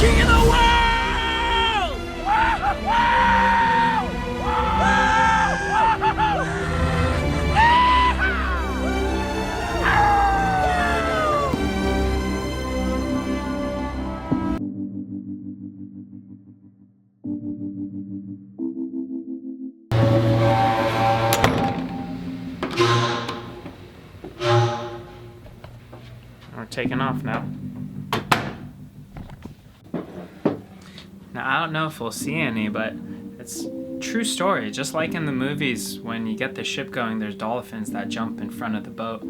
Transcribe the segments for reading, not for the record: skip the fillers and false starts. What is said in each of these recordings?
king of the world! We're taking off now. Now, I don't know if we'll see any, but it's true story. Just like in the movies, when you get the ship going, there's dolphins that jump in front of the boat.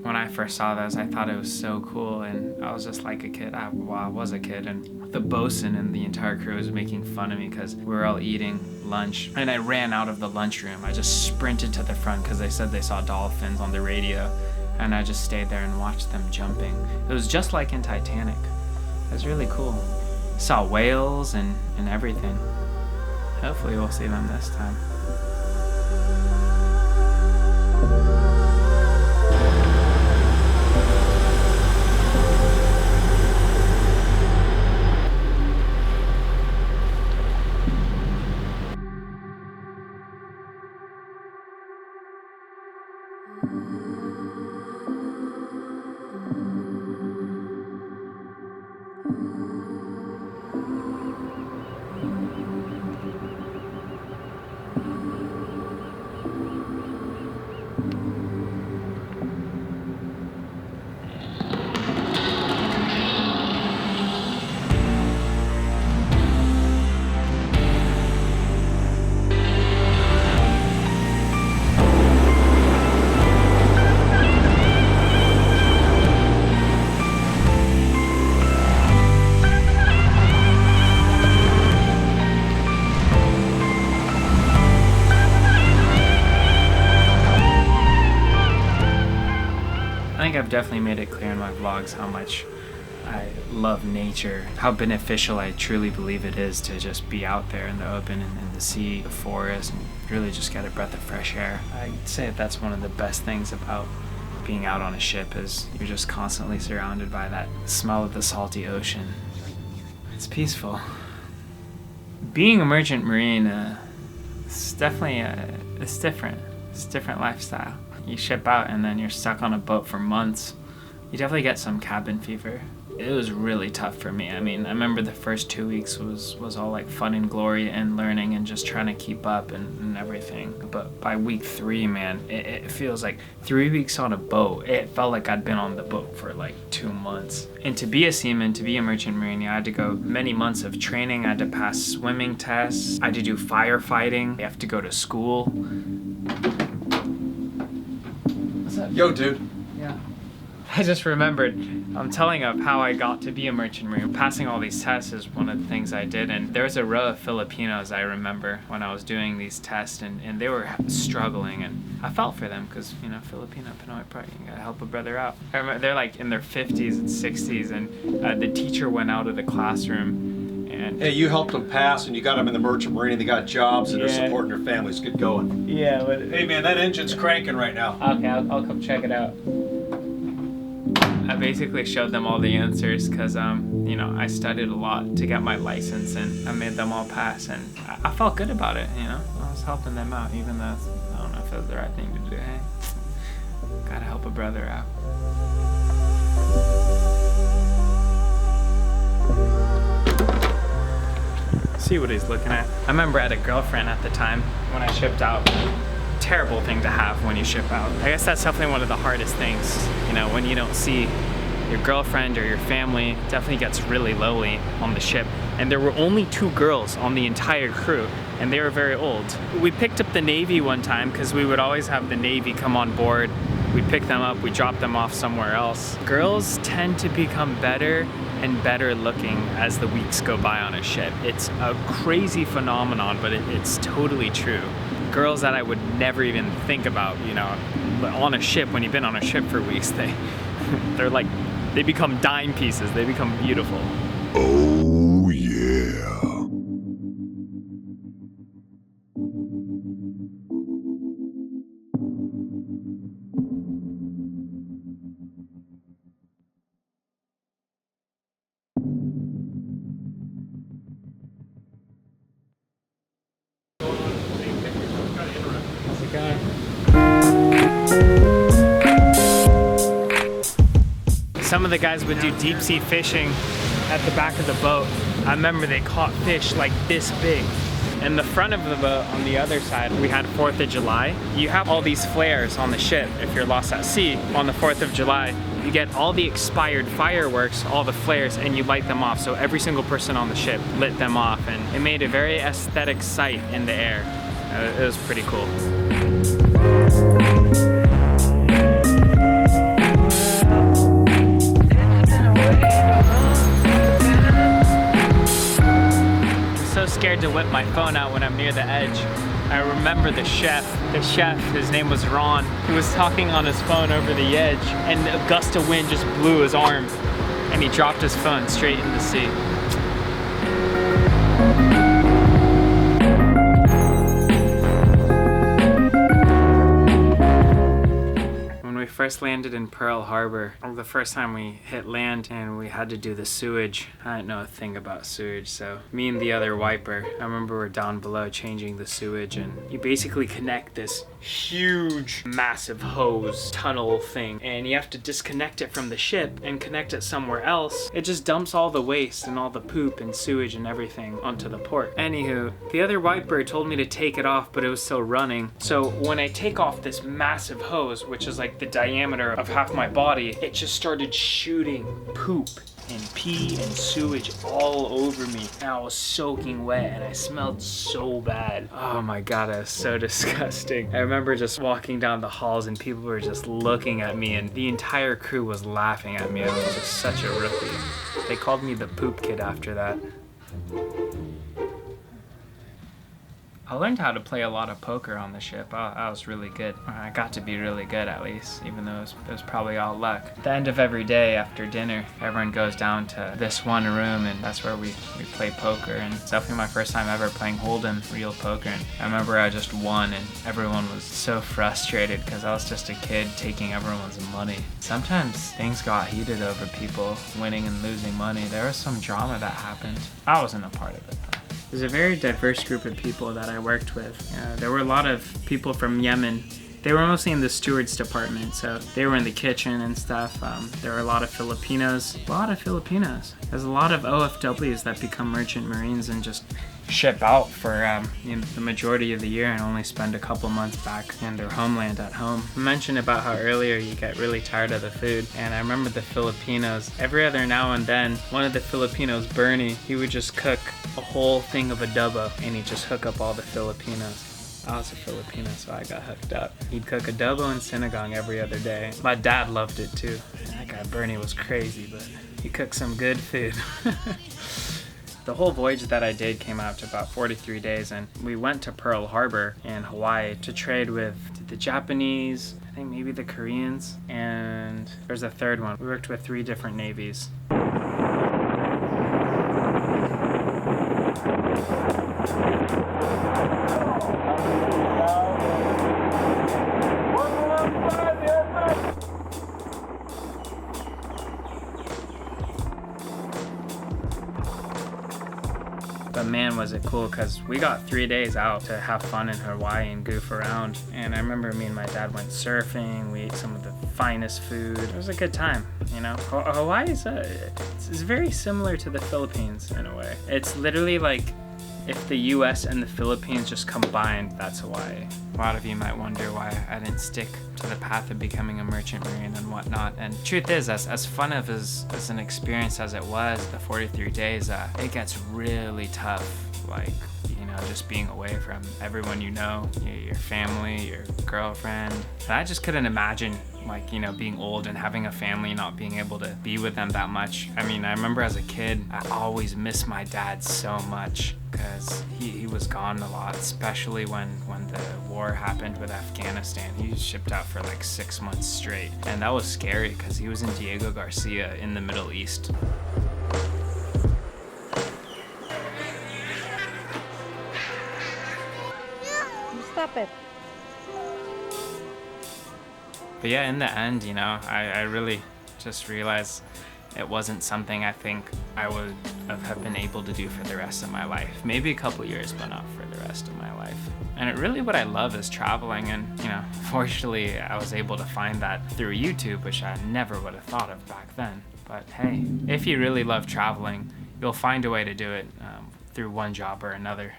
When I first saw those, I thought it was so cool, and I was just like a kid. I was a kid, and the bosun and the entire crew was making fun of me because we were all eating lunch, and I ran out of the lunchroom. I just sprinted to the front because they said they saw dolphins on the radio, and I just stayed there and watched them jumping. It was just like in Titanic. It was really cool. Saw whales and everything. Hopefully we'll see them this time. I think I've definitely made it clear in my vlogs how much I love nature, how beneficial I truly believe it is to just be out there in the open and in the sea, the forest, and really just get a breath of fresh air. I'd say that's one of the best things about being out on a ship is you're just constantly surrounded by that smell of the salty ocean. It's peaceful. Being a merchant marine, it's definitely, it's different. It's a different lifestyle. You ship out and then you're stuck on a boat for months. You definitely get some cabin fever. It was really tough for me. I mean, I remember the first 2 weeks was all like fun and glory and learning and just trying to keep up and everything. But by week 3, man, it feels like 3 weeks on a boat. It felt like I'd been on the boat for like 2 months. And to be a seaman, to be a merchant marine, I had to go many months of training. I had to pass swimming tests. I had to do firefighting. You have to go to school. What's up? Yo, dude. Yeah. I just remembered, I'm telling of how I got to be a merchant marine. Passing all these tests is one of the things I did, and there was a row of Filipinos I remember when I was doing these tests, and they were struggling, and I felt for them because, you know, Filipino Pinoy pride, you gotta help a brother out. I remember they're like in their 50s and 60s, and the teacher went out of the classroom. And Hey, you helped them pass, and you got them in the merchant marine, and they got jobs, and they're supporting their families. Good going. yeah, but Hey, man, that engine's cranking right now. okay, I'll come check it out. I basically showed them all the answers because, you know, I studied a lot to get my license, and I made them all pass, and I felt good about it, you know. I was helping them out, even though I don't know if it was the right thing to do. Hey, gotta help a brother out. See what he's looking at. I remember I had a girlfriend at the time when I shipped out. Terrible thing to have when you ship out. I guess that's definitely one of the hardest things, you know, when you don't see your girlfriend or your family. It definitely gets really lonely on the ship. And there were only 2 girls on the entire crew, and they were very old. We picked up the Navy one time because we would always have the Navy come on board. We pick them up, we drop them off somewhere else. Girls tend to become better and better looking as the weeks go by on a ship. It's a crazy phenomenon, but it's totally true. Girls that I would never even think about, you know, on a ship, when you've been on a ship for weeks, they're like, they become dime pieces, they become beautiful. Oh yeah. god. Some of the guys would do deep sea fishing at the back of the boat. I remember they caught fish like this big. In the front of the boat, on the other side, we had 4th of July. You have all these flares on the ship if you're lost at sea. On the 4th of July, you get all the expired fireworks, all the flares, and you light them off. So every single person on the ship lit them off, and it made a very aesthetic sight in the air. It was pretty cool. Scared to whip my phone out when I'm near the edge. I remember the chef, his name was Ron, he was talking on his phone over the edge, and a gust of wind just blew his arm, and he dropped his phone straight in the sea. First landed in Pearl Harbor. The first time we hit land and we had to do the sewage. I didn't know a thing about sewage, so me and the other wiper, I remember we're down below changing the sewage, and you basically connect this huge, massive hose tunnel thing, and you have to disconnect it from the ship and connect it somewhere else. It just dumps all the waste and all the poop and sewage and everything onto the port. Anywho, the other wiper told me to take it off, but it was still running. So when I take off this massive hose, which is like the diameter of half my body, it just started shooting poop and pee and sewage all over me. And I was soaking wet and I smelled so bad. Oh my god, it was so disgusting. I remember just walking down the halls and people were just looking at me, and the entire crew was laughing at me. I was just such a rookie. They called me the poop kid after that. I learned how to play a lot of poker on the ship. I was really good. I got to be really good, at least, even though it was probably all luck. At the end of every day after dinner, everyone goes down to this one room, and that's where we play poker. And it's definitely my first time ever playing Hold'em, real poker. And I remember I just won, and everyone was so frustrated because I was just a kid taking everyone's money. Sometimes things got heated over people winning and losing money. There was some drama that happened. I wasn't a part of it, though. There's a very diverse group of people that I worked with. There were a lot of people from Yemen. They were mostly in the stewards department, so they were in the kitchen and stuff. There were a lot of Filipinos. There's a lot of OFWs that become merchant marines and just ship out for the majority of the year and only spend a couple months back in their homeland at home. I mentioned about how earlier you get really tired of the food, and I remember the Filipinos, every other now and then, one of the Filipinos, Bernie, he would just cook a whole thing of adobo, and he'd just hook up all the Filipinos. I was a Filipino, so I got hooked up. He'd cook adobo and sinigang every other day. My dad loved it too. That guy Bernie was crazy, but he cooked some good food. The whole voyage that I did came out to about 43 days, and we went to Pearl Harbor in Hawaii to trade with the Japanese, I think maybe the Koreans, and there's a third one. We worked with 3 different navies. But man, was it cool, because we got 3 days out to have fun in Hawaii and goof around. And I remember me and my dad went surfing, we ate some of the finest food. It was a good time, you know? Hawaii is it's very similar to the Philippines in a way. It's literally like if the US and the Philippines just combined, that's Hawaii. A lot of you might wonder why I didn't stick to the path of becoming a merchant marine and whatnot. And truth is, as fun of as an experience as it was, the 43 days, it gets really tough. Like, you know, just being away from everyone you know, your family, your girlfriend. And I just couldn't imagine, like, you know, being old and having a family, not being able to be with them that much. I mean, I remember as a kid, I always missed my dad so much because he was gone a lot, especially when the war happened with Afghanistan. He was shipped out for like 6 months straight. And that was scary because he was in Diego Garcia in the Middle East. Stop it. But yeah, in the end, you know, I really just realized it wasn't something I think I would have been able to do for the rest of my life. Maybe a couple years, but not for the rest of my life. And really what I love is traveling, and fortunately I was able to find that through YouTube, which I never would have thought of back then. But hey, if you really love traveling, you'll find a way to do it through one job or another.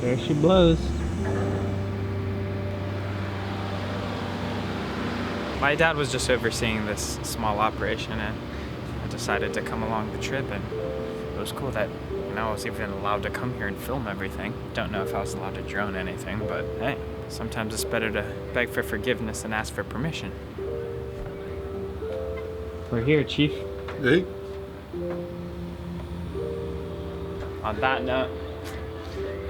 There she blows. My dad was just overseeing this small operation, and I decided to come along the trip, and it was cool that I was even allowed to come here and film everything. Don't know if I was allowed to drone anything, but hey, sometimes it's better to beg for forgiveness than ask for permission. We're here, Chief. Hey. On that note,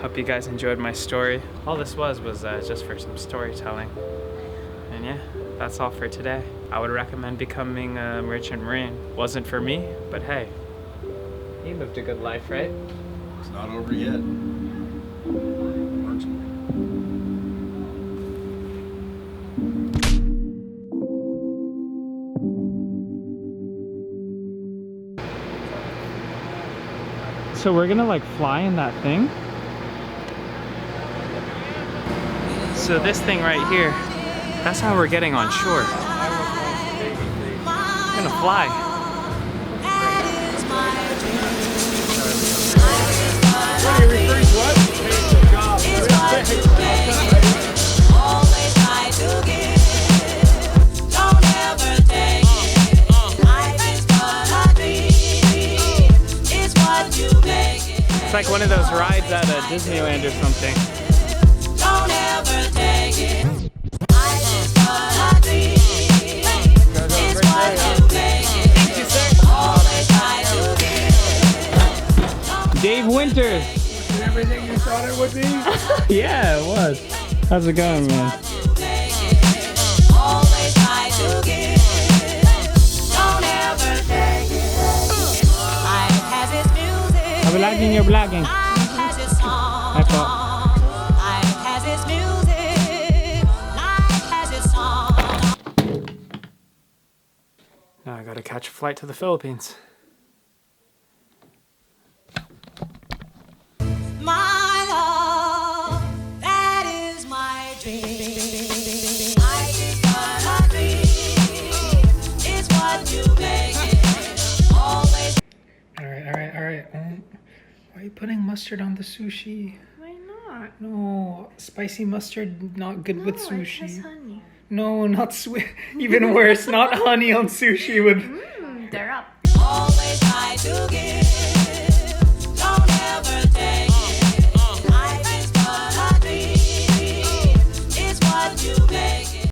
hope you guys enjoyed my story. All this was just for some storytelling. And yeah, that's all for today. I would recommend becoming a merchant marine. Wasn't for me, but hey, he lived a good life, right? It's not over yet. Merchant. So we're gonna like fly in that thing? So this thing right here, that's how we're getting on shore. We're gonna fly. It's like one of those rides at Disneyland or something. Don't ever take it. I just wanna be. It's what you make it. Thank you, sir. Always try to give. Dave Winters! Everything you thought it would be? Yeah, it was. How's it going, man? Always try to give. Don't ever take it. Life has its music. I'm vlogging, you're vlogging. Life has its song. Hi po. Life has its music. Life has its song. Now I gotta catch a flight to the Philippines. My love, that is my dream. I just wanna dream. It's what you make it. Always. Alright. Why are you putting mustard on the sushi? Why not? No, spicy mustard not good with sushi. Honey. No, not sweet. Even worse, not honey on sushi with. They're up. Always try to give.